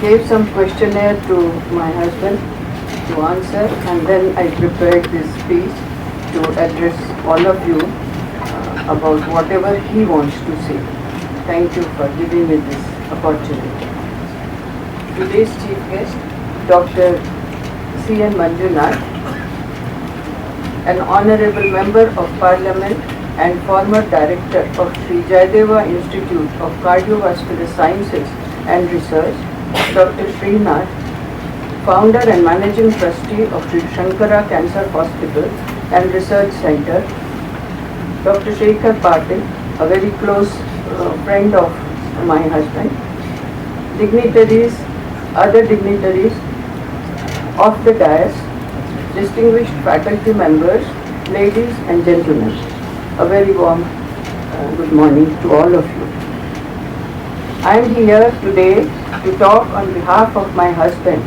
gave some questionnaire to my husband to answer, and then I prepared this speech to address all of you about whatever he wants to say. Thank you for giving me this opportunity. Today's chief guest, Dr. C.N. Manjunath, an honorable member of Parliament and former director of Sri Jayadeva Institute of Cardiovascular Sciences and Research, Dr. Srinath, founder and managing trustee of Sri Shankara Cancer Hospital and Research Center, Dr. Shekhar Patil, a very close friend of my husband, dignitaries, other dignitaries of the dais, distinguished faculty members, ladies and gentlemen, a very warm good morning to all of you. I am here today to talk on behalf of my husband,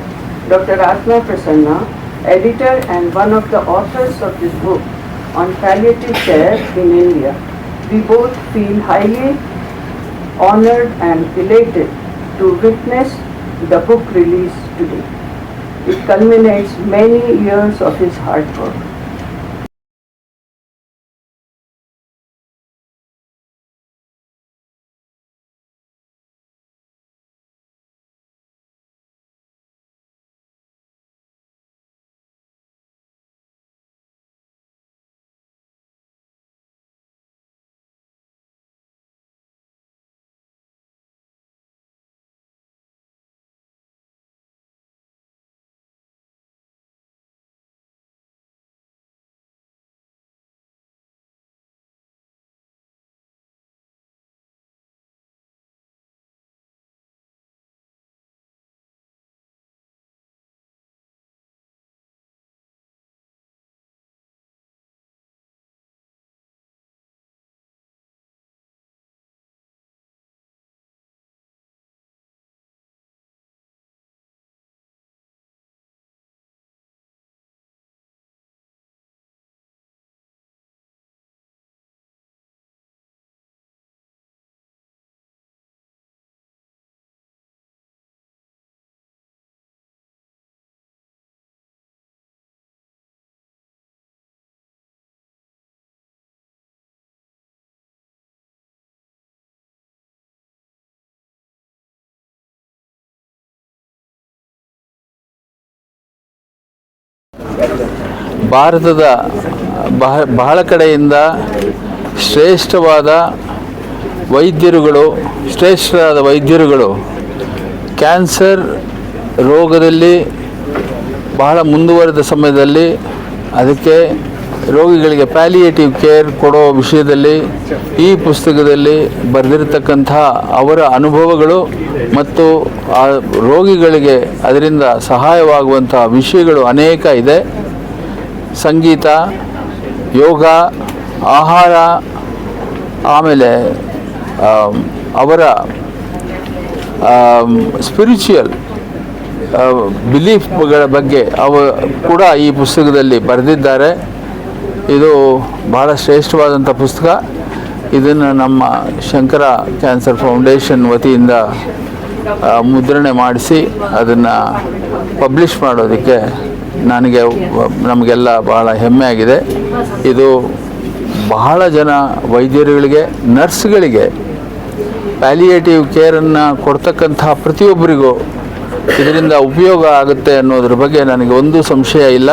Dr. Atma Prasanna, editor and one of the authors of this book on palliative care in India. We both feel highly honored and elated to witness the book release today. It culminates many years of his hard work. ಭಾರತದ ಬಹಳ ಕಡೆಯಿಂದ ಶ್ರೇಷ್ಠವಾದ ವೈದ್ಯರುಗಳು cancer ರೋಗದಲ್ಲಿ ಬಹಳ ಮುಂದುವರೆದ ಸಮಯದಲ್ಲಿ ಅದಕ್ಕೆ ರೋಗಿಗಳಿಗೆ palliative care ಕೊಡೋ ವಿಷಯದಲ್ಲಿ ಈ ಪುಸ್ತಕದಲ್ಲಿ ಬರೆದಿರತಕ್ಕಂಥ ಅವರ ಅನುಭವಗಳು ಮತ್ತು ಆ ರೋಗಿಗಳಿಗೆ ಅದರಿಂದ ಸಹಾಯವಾಗುವಂಥ ವಿಷಯಗಳು ಅನೇಕ ಇದೆ. ಸಂಗೀತ, ಯೋಗ, ಆಹಾರ, ಆಮೇಲೆ ಅವರ ಸ್ಪಿರಿಚುವಲ್ ಬಿಲೀಫ್ಗಳ ಬಗ್ಗೆ ಕೂಡ ಈ ಪುಸ್ತಕದಲ್ಲಿ ಬರೆದಿದ್ದಾರೆ. ಇದು ಬಹಳ ಶ್ರೇಷ್ಠವಾದಂಥ ಪುಸ್ತಕ. ಇದನ್ನು ನಮ್ಮ ಶಂಕರ ಕ್ಯಾನ್ಸರ್ ಫೌಂಡೇಶನ್ ವತಿಯಿಂದ ಮುದ್ರಣೆ ಮಾಡಿಸಿ ಅದನ್ನು ಪಬ್ಲಿಷ್ ಮಾಡೋದಕ್ಕೆ ನಮಗೆಲ್ಲ ಬಹಳ ಹೆಮ್ಮೆ ಆಗಿದೆ. ಇದು ಬಹಳ ಜನ ವೈದ್ಯರುಗಳಿಗೆ, ನರ್ಸ್ಗಳಿಗೆ, ಪ್ಯಾಲಿಯೇಟಿವ್ ಕೇರನ್ನು ಕೊಡ್ತಕ್ಕಂಥ ಪ್ರತಿಯೊಬ್ಬರಿಗೂ ಇದರಿಂದ ಉಪಯೋಗ ಆಗುತ್ತೆ ಅನ್ನೋದ್ರ ಬಗ್ಗೆ ನನಗೆ ಒಂದು ಸಂಶಯ ಇಲ್ಲ.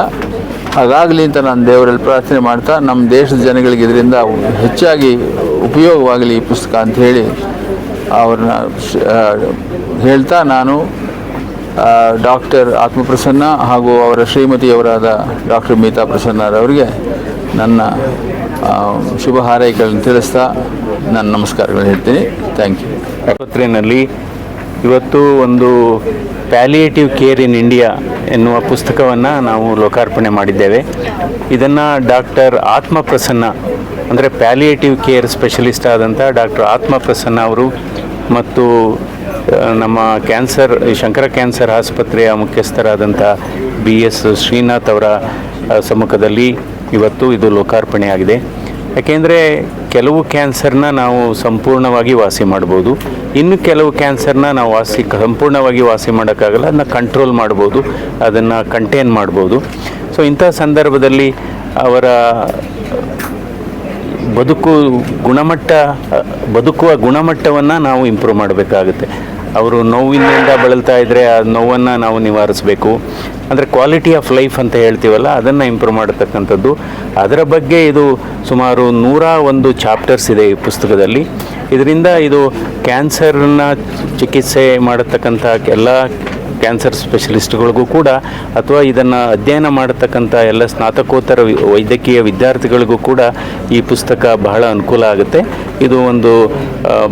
ಹಾಗಾಗಲಿ ಅಂತ ನಾನು ದೇವರಲ್ಲಿ ಪ್ರಾರ್ಥನೆ ಮಾಡ್ತಾ, ನಮ್ಮ ದೇಶದ ಜನಗಳಿಗೆ ಇದರಿಂದ ಹೆಚ್ಚಾಗಿ ಉಪಯೋಗವಾಗಲಿ ಈ ಪುಸ್ತಕ ಅಂಥೇಳಿ ಅವ್ರನ್ನ ಹೇಳ್ತಾ, ನಾನು ಡಾಕ್ಟರ್ ಆತ್ಮಪ್ರಸನ್ನ ಹಾಗೂ ಅವರ ಶ್ರೀಮತಿಯವರಾದ ಡಾಕ್ಟರ್ ಮೀತಾ ಪ್ರಸನ್ನರವರಿಗೆ ನನ್ನ ಶುಭ ಹಾರೈಕೆಗಳನ್ನು ತಿಳಿಸ್ತಾ ನಾನು ನಮಸ್ಕಾರಗಳು ಹೇಳ್ತೀನಿ. Thank you. ಆಸ್ಪತ್ರೆಯಲ್ಲಿ ಇವತ್ತು ಒಂದು ಪ್ಯಾಲಿಯೇಟಿವ್ ಕೇರ್ ಇನ್ ಇಂಡಿಯಾ ಎನ್ನುವ ಪುಸ್ತಕವನ್ನು ನಾವು ಲೋಕಾರ್ಪಣೆ ಮಾಡಿದ್ದೇವೆ. ಇದನ್ನು ಡಾಕ್ಟರ್ ಆತ್ಮಪ್ರಸನ್ನ, ಅಂದರೆ ಪ್ಯಾಲಿಯೇಟಿವ್ ಕೇರ್ ಸ್ಪೆಷಲಿಸ್ಟ್ ಆದಂಥ ಡಾಕ್ಟರ್ ಆತ್ಮಪ್ರಸನ್ನ ಅವರು ಮತ್ತು ನಮ್ಮ ಶಂಕರ ಕ್ಯಾನ್ಸರ್ ಆಸ್ಪತ್ರೆಯ ಮುಖ್ಯಸ್ಥರಾದಂಥ BS ಶ್ರೀನಾಥ್ ಅವರ ಸಮ್ಮುಖದಲ್ಲಿ ಇವತ್ತು ಇದು ಲೋಕಾರ್ಪಣೆಯಾಗಿದೆ. ಯಾಕೆಂದರೆ ಕೆಲವು ಕ್ಯಾನ್ಸರ್ನ ನಾವು ಸಂಪೂರ್ಣವಾಗಿ ವಾಸಿ ಮಾಡ್ಬೋದು, ಇನ್ನು ಕೆಲವು ಕ್ಯಾನ್ಸರ್ನ ನಾವು ಸಂಪೂರ್ಣವಾಗಿ ವಾಸಿ ಮಾಡೋಕ್ಕಾಗಲ್ಲ, ಅದನ್ನ ಕಂಟ್ರೋಲ್ ಮಾಡ್ಬೋದು, ಅದನ್ನು ಕಂಟೈನ್ ಮಾಡ್ಬೋದು. ಸೊ ಇಂಥ ಸಂದರ್ಭದಲ್ಲಿ ಅವರ ಬದುಕುವ ಗುಣಮಟ್ಟವನ್ನು ನಾವು ಇಂಪ್ರೂವ್ ಮಾಡಬೇಕಾಗುತ್ತೆ. ಅವರು ನೋವಿನಿಂದ ಬಳಲ್ತಾ ಇದ್ದರೆ ಆ ನೋವನ್ನು ನಾವು ನಿವಾರಿಸಬೇಕು. ಅಂದರೆ ಕ್ವಾಲಿಟಿ ಆಫ್ ಲೈಫ್ ಅಂತ ಹೇಳ್ತೀವಲ್ಲ, ಅದನ್ನು ಇಂಪ್ರೂವ್ ಮಾಡತಕ್ಕಂಥದ್ದು. ಅದರ ಬಗ್ಗೆ ಇದು ಸುಮಾರು 101 ಚಾಪ್ಟರ್ಸ್ ಇದೆ ಈ ಪುಸ್ತಕದಲ್ಲಿ. ಇದರಿಂದ ಇದು ಕ್ಯಾನ್ಸರ್ನ ಚಿಕಿತ್ಸೆ ಮಾಡತಕ್ಕಂಥ ಎಲ್ಲ ಕ್ಯಾನ್ಸರ್ ಸ್ಪೆಷಲಿಸ್ಟ್ಗಳಿಗೂ ಕೂಡ, ಅಥವಾ ಇದನ್ನು ಅಧ್ಯಯನ ಮಾಡತಕ್ಕಂಥ ಎಲ್ಲ ಸ್ನಾತಕೋತ್ತರ ವೈದ್ಯಕೀಯ ವಿದ್ಯಾರ್ಥಿಗಳಿಗೂ ಕೂಡ ಈ ಪುಸ್ತಕ ಬಹಳ ಅನುಕೂಲ ಆಗುತ್ತೆ. ಇದು ಒಂದು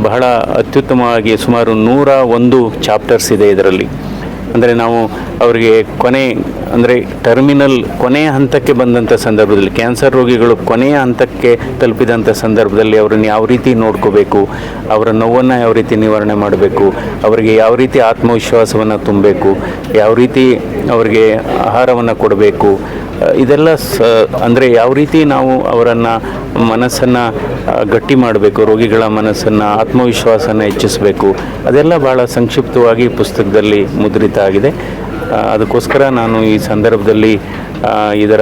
ಬಹಳ ಅತ್ಯುತ್ತಮವಾಗಿ ಸುಮಾರು 101 ಚಾಪ್ಟರ್ಸ್ ಇದೆ ಇದರಲ್ಲಿ. ಅಂದರೆ ನಾವು ಅವರಿಗೆ ಕೊನೆಯ ಹಂತಕ್ಕೆ ಬಂದಂಥ ಸಂದರ್ಭದಲ್ಲಿ, ಕ್ಯಾನ್ಸರ್ ರೋಗಿಗಳು ಕೊನೆಯ ಹಂತಕ್ಕೆ ತಲುಪಿದಂಥ ಸಂದರ್ಭದಲ್ಲಿ ಅವರನ್ನು ಯಾವ ರೀತಿ ನೋಡ್ಕೋಬೇಕು, ಅವರ ನೋವನ್ನು ಯಾವ ರೀತಿ ನಿವಾರಣೆ ಮಾಡಬೇಕು, ಅವರಿಗೆ ಯಾವ ರೀತಿ ಆತ್ಮವಿಶ್ವಾಸವನ್ನು ತುಂಬಬೇಕು, ಯಾವ ರೀತಿ ಅವರಿಗೆ ಆಹಾರವನ್ನು ಕೊಡಬೇಕು, ಇದೆಲ್ಲ ಅಂದರೆ ಯಾವ ರೀತಿ ನಾವು ಅವರನ್ನು ಮನಸ್ಸನ್ನು ಗಟ್ಟಿ ಮಾಡಬೇಕು, ರೋಗಿಗಳ ಮನಸ್ಸನ್ನು ಆತ್ಮವಿಶ್ವಾಸನ ಹೆಚ್ಚಿಸಬೇಕು, ಅದೆಲ್ಲ ಭಾಳ ಸಂಕ್ಷಿಪ್ತವಾಗಿ ಪುಸ್ತಕದಲ್ಲಿ ಮುದ್ರಿತ ಆಗಿದೆ. ಅದಕ್ಕೋಸ್ಕರ ನಾನು ಈ ಸಂದರ್ಭದಲ್ಲಿ ಇದರ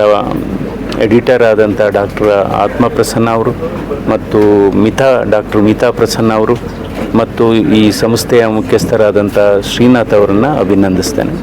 ಎಡಿಟರ್ ಆದಂಥ ಡಾಕ್ಟರ್ ಆತ್ಮಪ್ರಸನ್ನ ಅವರು ಮತ್ತು ಡಾಕ್ಟರ್ ಮಿತಾ ಪ್ರಸನ್ನ ಅವರು ಮತ್ತು ಈ ಸಂಸ್ಥೆಯ ಮುಖ್ಯಸ್ಥರಾದಂಥ ಶ್ರೀನಾಥ್ ಅವರನ್ನು ಅಭಿನಂದಿಸ್ತೇನೆ.